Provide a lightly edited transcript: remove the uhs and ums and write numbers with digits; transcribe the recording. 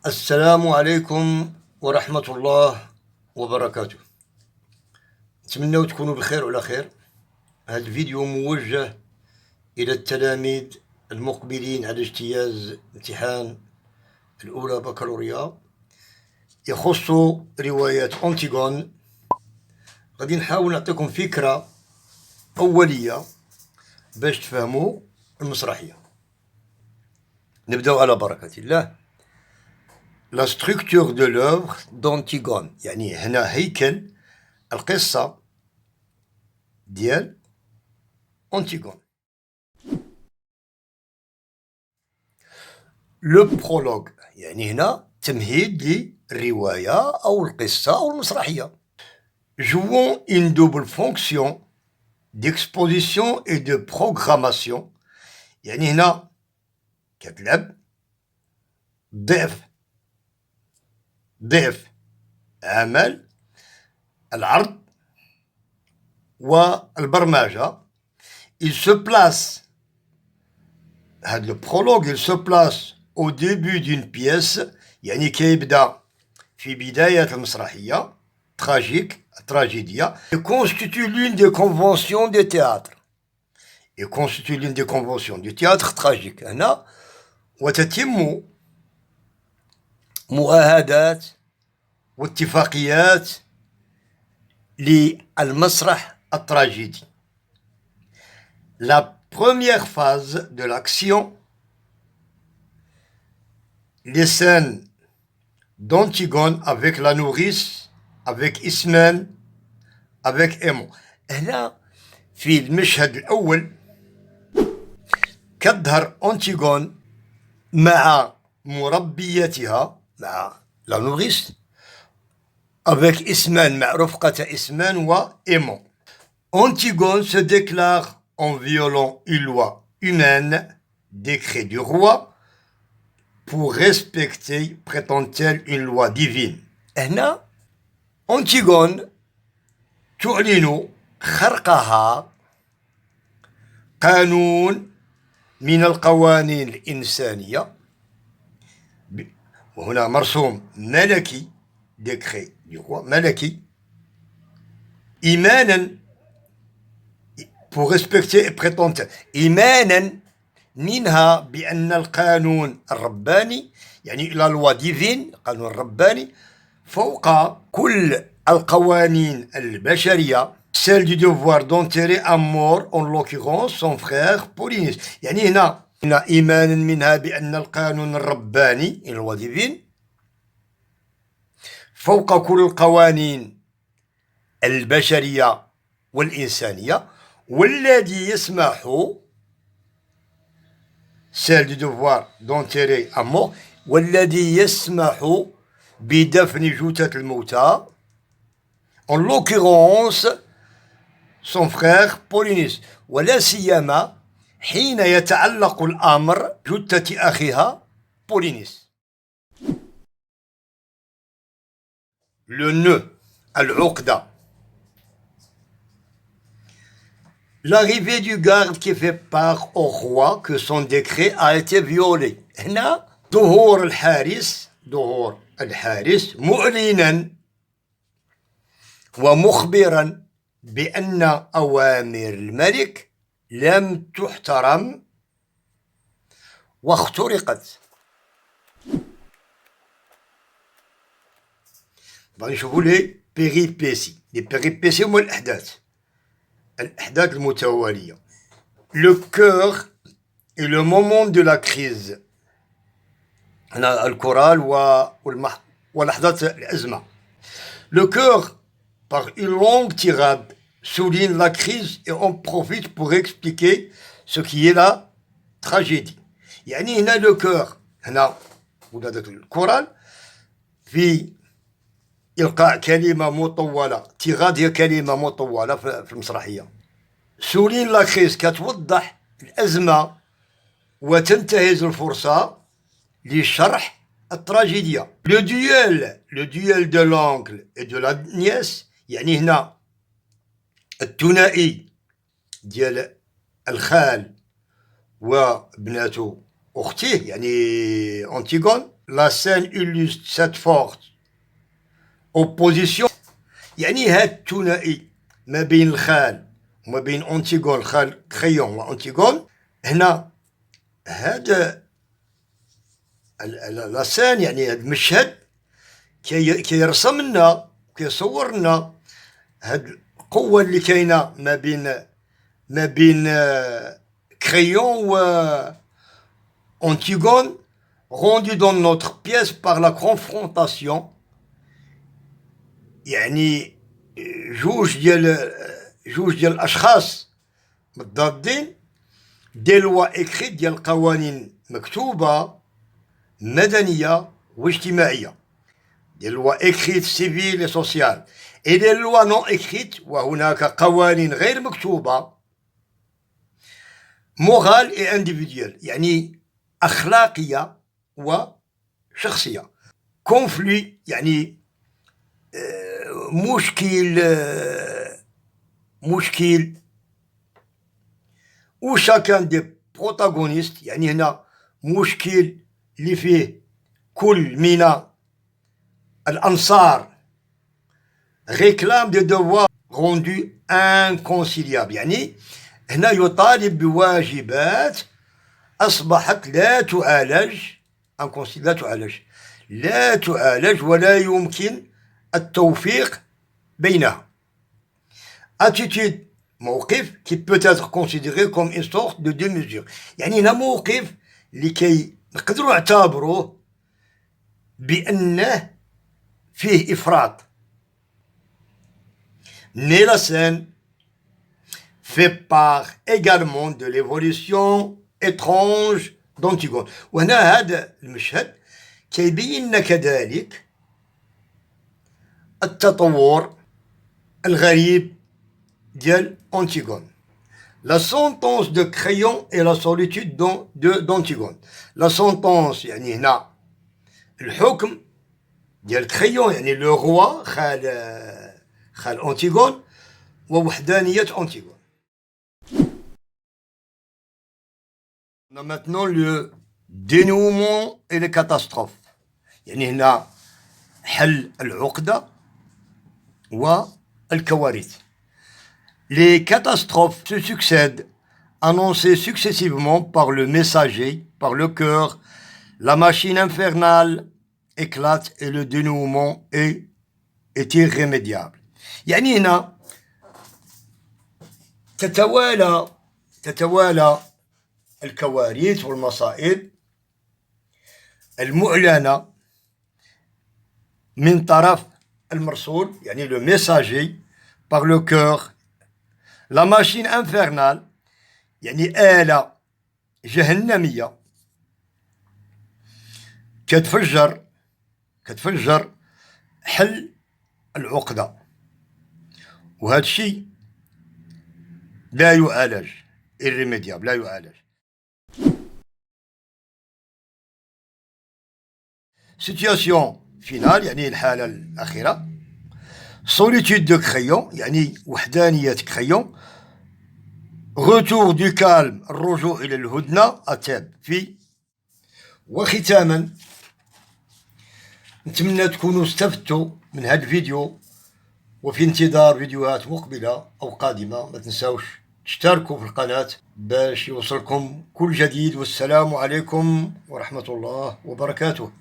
السلام عليكم ورحمة الله وبركاته. نتمنى تكونوا بخير وعلى خير. هذا الفيديو موجه إلى التلاميذ المقبلين على اجتياز امتحان الأولى بكالوريا، يخص رواية أنتيغون. غادي نحاول نعطيكم فكرة أولية باش تفهموا المسرحية. نبداو على بركة الله. La structure de l'œuvre d'Antigone، يعني هنا هيكل القصة ديال أنتيغون. لو برولوج يعني هنا تمهيد للرواية أو القصة أو المسرحية. Jouons une double fonction d'exposition et de programmation، يعني هنا كتلعب ضيف عمل العرض والبرمجة. Il se place، هذا le prologue il se place au début d'une pièce، يعني كيبدا في بداية المسرحية tragédie. Il constitue l'une des conventions des théâtres. Il constitue l'une des conventions du théâtre tragique. هنا وتتم مؤاهدات واتفاقيات للمسرح التراجيدي. La première phase de l'action, les scènes d'Antigone avec la nourrice, avec Ismène, avec Aimon. هنا في المشهد الأول كظهر أنتيغون مع مربيتها، مع لا نوريس، avec Ismène، مع رفقة إسمان وإيمون. Antigone se déclare en violant une loi humaine, décret du roi, pour respecter, prétend-elle, une loi divine. هنا أنتيغون تعلن خرقها قانون من القوانين الإنسانية، وهنا مرسوم ملكي، décret du roi ملكي، إيمانا pour respecter et prétendre إيمانا منها بأن القانون الرباني، يعني la loi divine، القانون الرباني فوق كل القوانين البشرية، celle du devoir d'enterrer à mort en l'occurrence son frère Polynice. يعني هنا إيمانا منها بأن القانون الرباني la loi divine فوق كل القوانين البشرية والإنسانية، والذي يسمح celle du devoir d'enterrer à mort، والذي يسمح بدفن جثث الموتى en l'occurrence son frère Polynice، ولا سيما حين يتعلق الأمر جثة أخيها بولينيس. Le nœud، العقدة. L'arrivée du garde qui fait part au roi que son décret a été violé. هنا ظهور الحارس معلنا ومخبرا بأن أوامر الملك لم تحترم واخترقت. نشوفوا لي بيريبيسي. لي بيريبيسي هما الأحداث المتوالية. Le cœur et le moment de la crise، هنا الكورال ولحظة الأزمة. Le cœur, par une longue tirade, souligne la crise et on profite pour expliquer ce qui est la tragédie. يعني هنا le cœur، هنا ولا داك الكورال في إلقاء كلمة مطولة، تيغاد هي كلمة مطولة في المسرحية. سولين لا كريز كتوضح الأزمة وتنتهز الفرصة لشرح التراجيديا. لو ديول دو لونكل اي دو لا نيس، يعني هنا الثنائي ديال الخال وبناته أختيه، يعني أنتيغون la scène illustre cette forte opposition. يعني هاد الثنائي ما بين الخال وما بين أنتيغون، خال كريون وأنتيغون. هنا هذا لا سان، يعني هذا المشهد كيرسم لنا، كيصور لنا هاد القوة اللي كاينة ما بين كريون و أنتيغون، rendu dans notre pièce par la confrontation. يعني جوج ديال الاشخاص متضادين، دي لوا اكريت ديال قوانين مكتوبه مدنيه واجتماعيه، دي لوا اكريت سيفيل و سوسيال، اي دي لوا نون اكريت، وهناك قوانين غير مكتوبه مورال اي انديفيديوال، يعني اخلاقيه وشخصيه. كونفلي يعني مشكل و شاكان دي بروتاغونيست، يعني هنا مشكل اللي فيه كل من الأنصار réclame des devoirs rendus inconciliables، يعني هنا يطالب بواجبات أصبحت لا تعالج، لا تعالج ولا يمكن التوفيق بينها. attitude، موقف qui peut être considéré comme une sorte de deux mesures، يعني هنا موقف لكي نقدروا نعتبروه بأنه فيه إفراط. Mais la scène fait part également de l'évolution étrange d'Antigone. وهنا هذا المشهد كيبين لنا كذلك التطور الغريب ديال أنتيغون. La sentence de Créon et la solitude d'Antigone. La sentence يعني هنا الحكم ديال كريون، يعني لو روا خال أنتيغون ووحدانية أنتيغون. On a maintenant le dénouement et les catastrophes، يعني هنا حل العقدة والكوارث. Les catastrophes se succèdent, annoncées successivement par le messager, par le cœur. La machine infernale éclate et le dénouement est irrémédiable. يعني هنا تتوالى الكوارث والمصائب المعلنة من طرف المرسول، يعني le messager, par le cœur. La machine infernale يعني آلة جهنمية كتفجر حل العقدة، وهذا الشيء لا يعالج، irrémédiable، لا يعالج. situation finale يعني الحالة الأخيرة. solitude de Créon يعني وحدانية كريون. retour du calme، الرجوع إلى الهدنة، أتاب في. وختاما نتمنى تكونوا استفدتوا من هذا الفيديو، وفي انتظار فيديوهات مقبلة أو قادمة. ما تنساوش تشتركوا في القناة باش يوصلكم كل جديد، والسلام عليكم ورحمة الله وبركاته.